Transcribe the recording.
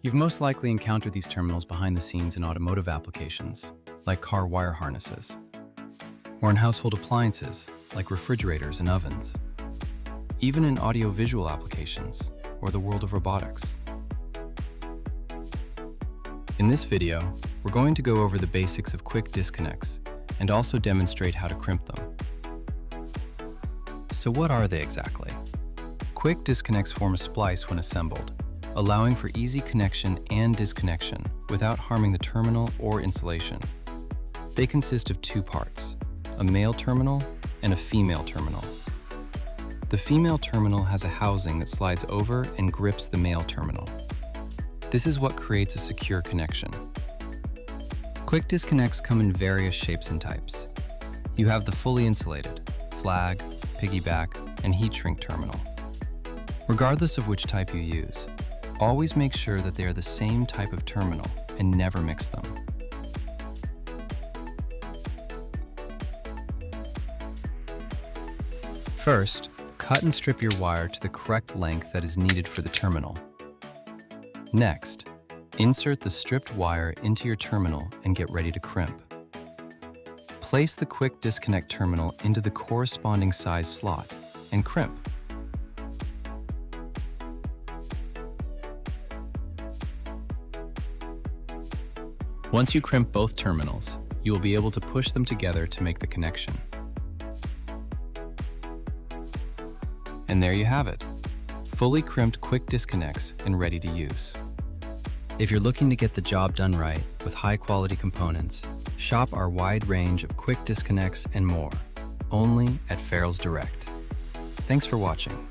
You've most likely encountered these terminals behind the scenes in automotive applications, like car wire harnesses, or in household appliances, like refrigerators and ovens, even in audio-visual applications, or the world of robotics. In this video, we're going to go over the basics of quick disconnects and also demonstrate how to crimp them. So what are they exactly? Quick disconnects form a splice when assembled, allowing for easy connection and disconnection without harming the terminal or insulation. They consist of two parts, a male terminal and a female terminal. The female terminal has a housing that slides over and grips the male terminal. This is what creates a secure connection. Quick disconnects come in various shapes and types. You have the fully insulated, flag, piggyback, and heat shrink terminal. Regardless of which type you use, always make sure that they are the same type of terminal and never mix them. First, cut and strip your wire to the correct length that is needed for the terminal. Next, insert the stripped wire into your terminal and get ready to crimp. Place the quick disconnect terminal into the corresponding size slot and crimp. Once you crimp both terminals, you will be able to push them together to make the connection. And there you have it, fully crimped quick disconnects and ready to use. If you're looking to get the job done right with high-quality components, shop our wide range of quick disconnects and more, only at Ferrules Direct. Thanks for watching.